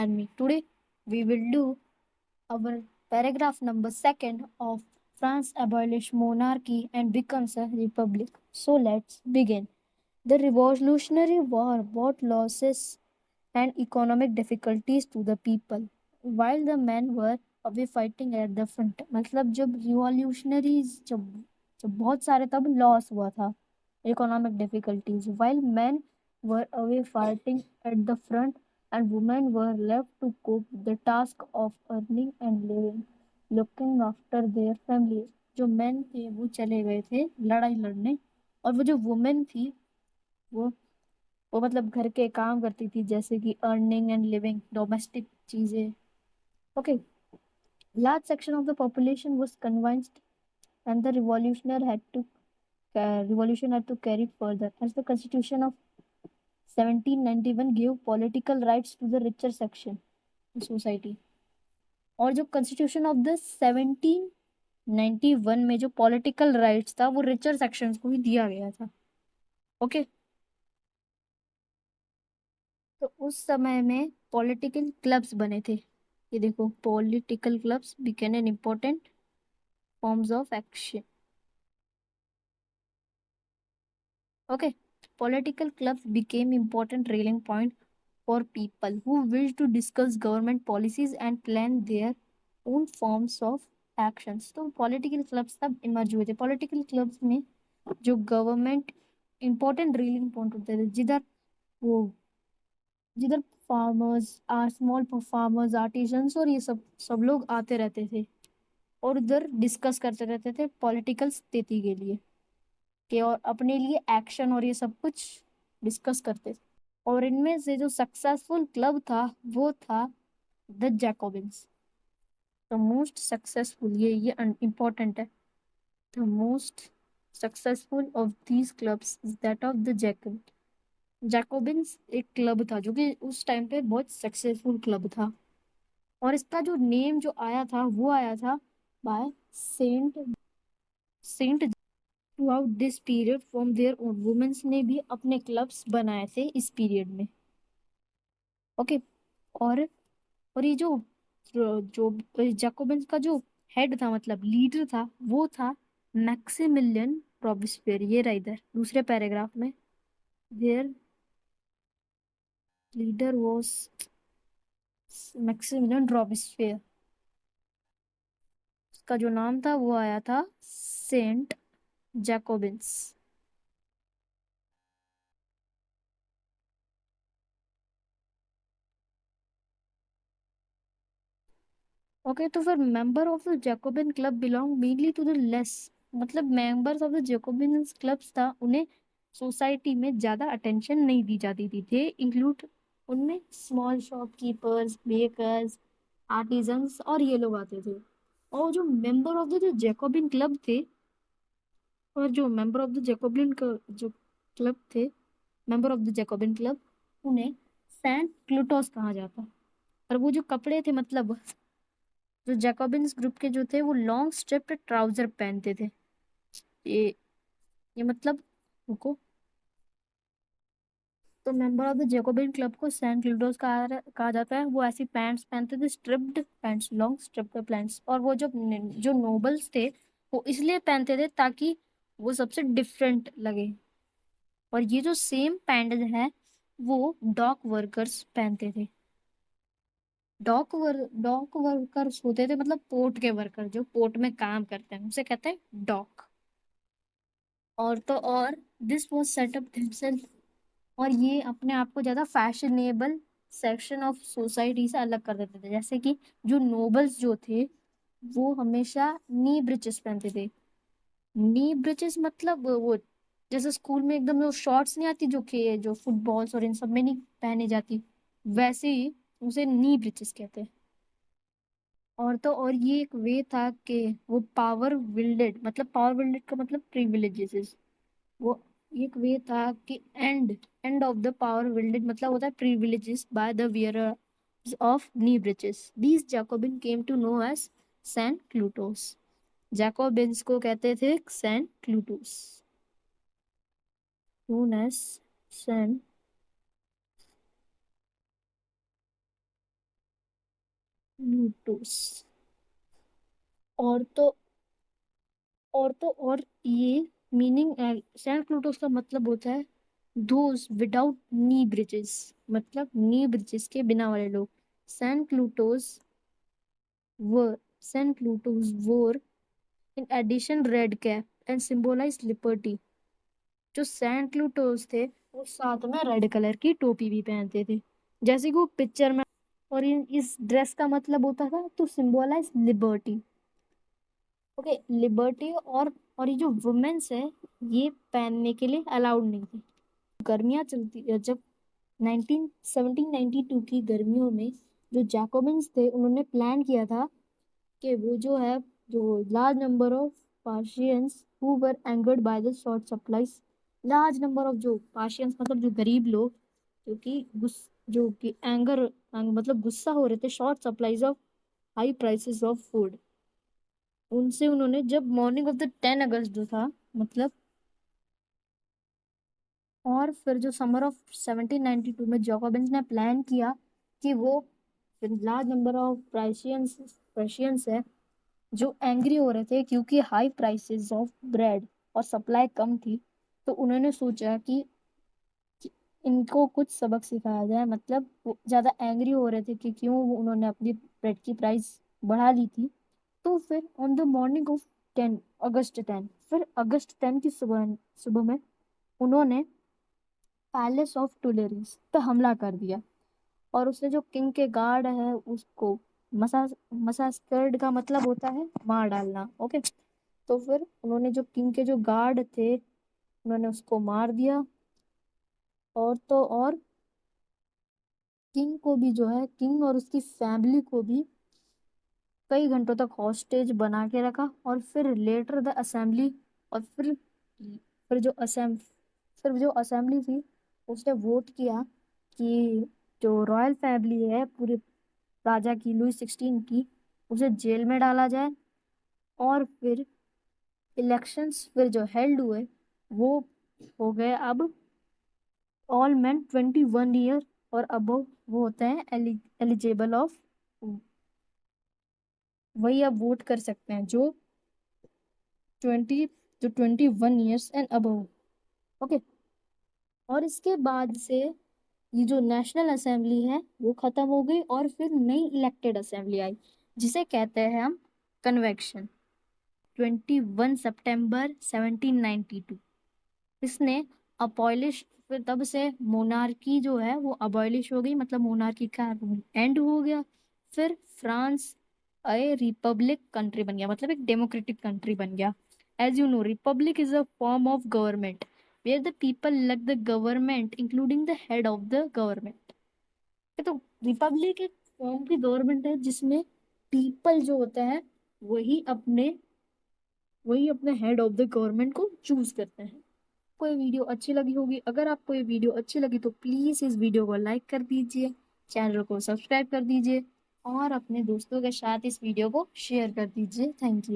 Academy. Today we will do our paragraph number second of France abolished monarchy and becomes a republic. So let's begin. The Revolutionary War brought losses and economic difficulties to the people, while the men were away fighting at the front. मतलब जब revolutionaries जब बहुत सारे तब loss हुआ था, economic difficulties, while men were away fighting at the front and women were left to cope with the task of earning and living, looking after their families. जो men थे वो चले गए थे लड़ाई लड़ने, और वो जो women थी वो वो मतलब घर के काम करती थी, जैसे कि अर्निंग एंड लिविंग, डोमेस्टिक चीजें. Okay. Large section of the population was convinced and the revolution had to carry it further as the constitution of 1791 gave political rights to the richer section in society. और जो constitution of the 1791 में जो political rights था वो richer sections को ही दिया गया था. ओके. तो उस समय में पॉलिटिकल क्लब्स बने थे. ये देखो, political clubs बिकेन an important forms of action. Okay. Political clubs became important rallying point for people who wished to discuss government policies and plan their own forms of actions. तो political clubs तब emerge हुए थे. political clubs में जो government important rallying point होते थे, जिधर farmers small farmers, artisans और ये सब लोग आते रहते थे और उधर डिस्कस करते रहते थे पॉलिटिकल स्थिति के लिए, कि और अपने लिए एक्शन और ये सब कुछ डिस्कस करते थे. और इनमें से जो सक्सेसफुल क्लब था वो था the Jacobins. The most successful, ये इम्पोर्टेंट है. The most successful of these clubs is that of the Jacobins एक क्लब था जो कि उस टाइम पे बहुत सक्सेसफुल क्लब था. और इसका जो नेम जो आया था वो आया था by sans sans throughout this period from there on. Women's ने भी अपने क्लब्स बनाए थे इस पीरियड में. ओके. और और ये जो जो जैकोबिन्स का जो हेड था, मतलब लीडर था, वो था मैक्सिमिलियन रॉबेस्पियर. ये रहा इधर दूसरे पैराग्राफ में. There leader was Maximilian Robespierre. उसका जो नाम था वो आया था सेंट जैकोबिन्स. ओके. तो फिर member of the Jacobin club belong mainly to the less, मतलब members of the Jacobin clubs था, उन्हें सोसाइटी में ज्यादा अटेंशन नहीं दी जाती थी. थे इंक्लूड उनमें स्मॉल शॉपकीपर्स, बेकर्स, आर्टिजन्स और ये लोग आते थे. और जो मेंबर ऑफ द जो जैकोबिन क्लब थे, और जो मेंबर ऑफ द जैकोबिन जो क्लब थे, member of the Jacobin club, उन्हें सैंट क्लूटोस कहा जाता. और वो जो कपड़े थे, मतलब जो जैकोबिन्स ग्रुप के जो थे वो लॉन्ग स्ट्रिप्ड ट्राउजर पहनते थे. ये ये मतलब, रुको. तो member of the Jacobin club को सैंट क्लूडोस कहा जाता है. वो ऐसी पैंट्स पहनते थे, striped pants, long striped pants. और वो जो नोबल्स थे वो इसलिए पहनते थे ताकि वो सबसे डिफरेंट लगे. और ये जो सेम पैंट है वो डॉक वर्कर्स पहनते थे. डॉक वर्कर्स होते थे, मतलब पोर्ट के वर्कर जो पोर्ट में काम करते हैं उसे कहते हैं डॉक. और दिस वाज सेटअप हिमसेल्फ. और ये अपने आप को ज्यादा फैशनेबल सेक्शन ऑफ सोसाइटी से अलग कर देते थे. जैसे कि जो नोबल्स जो थे वो हमेशा नी ब्रिचेस पहनते थे. नी ब्रिचेस मतलब वो जैसे स्कूल में एकदम जो शॉर्ट्स नहीं आती, जो फुटबॉल्स और इन सब में नहीं पहनी जाती, वैसे ही उसे नी ब्रिचेस कहते हैं. और ये एक वे था कि वो पावर विल्डेड, मतलब पावर विल्डेड का मतलब प्रिविलेजेस. वो एक वे था कि end of the power wielded मतलब होता है privileges by the wearers of knee breeches. These Jacobin came to know as sans culottes. Jacobins को कहते थे sans culottes, known as sans culottes. और तो और ये मीनिंग, सैंड प्लूटोस का मतलब होता है दोज विदाउट नी ब्रिजेस, मतलब नी ब्रिजेस के बिना वाले लोग। Sand प्लूटोस were sans culottes wore in addition red cap and symbolize liberty. जो सैंड प्लूटोस थे वो साथ में रेड कलर की टोपी भी पहनते थे, जैसे कि वो पिक्चर में। और इस ड्रेस का मतलब होता था to symbolize liberty. Okay, liberty. और ये जो वुमेन्स है, ये पहनने के लिए अलाउड नहीं थी। गर्मियाँ चलती जब 1792 की गर्मियों में जो जैकोबिन्स थे उन्होंने प्लान किया था कि वो जो है, जो large number of Parisians who were angered by the short supplies, large number of जो पार्शियंस मतलब जो गरीब लोग, जो कि मतलब गुस्सा हो रहे थे short supplies of high prices of food, उनसे उन्होंने जब मॉर्निंग ऑफ द 10 अगस्त जो था, मतलब। और फिर जो समर ऑफ 1792 में जैकोबिन्स ने प्लान किया कि वो लार्ज नंबर ऑफ पर्शियंस है जो एंग्री हो रहे थे क्योंकि हाई प्राइसेस ऑफ ब्रेड और सप्लाई कम थी। तो उन्होंने सोचा कि इनको कुछ सबक सिखाया जाए, मतलब वो ज़्यादा एंग्री हो रहे थे कि क्यों उन्होंने अपनी ब्रेड की प्राइस बढ़ा ली थी। तो फिर ऑन द मॉर्निंग ऑफ 10 अगस्त 10, फिर अगस्त 10 की सुबह सुबह में उन्होंने पैलेस ऑफ टुलेरीज पे हमला कर दिया। और उसने जो किंग के गार्ड है उसको, मसास्कर्ड का मतलब होता है मार डालना। ओके, तो फिर उन्होंने जो किंग के जो गार्ड थे उन्होंने उसको मार दिया। और तो और किंग को भी जो है, किंग और उसकी फैमिली को भी कई घंटों तक हॉस्टेज बना के रखा। और फिर लेटर द असेंबली, और फिर जो असेंब फिर जो असेंबली थी उसने वोट किया कि जो रॉयल फैमिली है पूरे राजा की, लुई 16 की, उसे जेल में डाला जाए। और फिर इलेक्शंस फिर जो हेल्ड हुए वो हो गए अब ऑल मैन 21 ईयर और अबव वो होते हैं एलिजिबल ऑफ, वही अब वोट कर सकते हैं जो 20 जो 21 ईयर्स एंड अबव। ओके, और इसके बाद से ये जो नेशनल असेंबली है वो खत्म हो गई और फिर नई इलेक्टेड असेंबली आई जिसे कहते हैं हम कन्वेक्शन। 21 सितंबर 1792 इसने अपॉलिश, फिर तब से मोनार्की जो है वो अबॉलिश हो गई, मतलब मोनार्की का रूल एंड हो गया। फिर फ्रांस ए रिपब्लिक कंट्री बन गया, मतलब एक डेमोक्रेटिक कंट्री बन गया। As you know, republic is a form of government where the people elect the government including the head of the government. तो रिपब्लिक एक फॉर्म की गवर्नमेंट है जिसमें पीपल जो होता है वही अपने वही अपने हेड ऑफ द गवर्नमेंट को चूज करते हैं। आपको ये वीडियो अच्छी लगी होगी, अगर आपको ये वीडियो अच्छी लगी तो प्लीज इस वीडियो को लाइक कर दीजिए, चैनल को सब्सक्राइब कर दीजिए और अपने दोस्तों के साथ इस वीडियो को शेयर कर दीजिए। Thank you.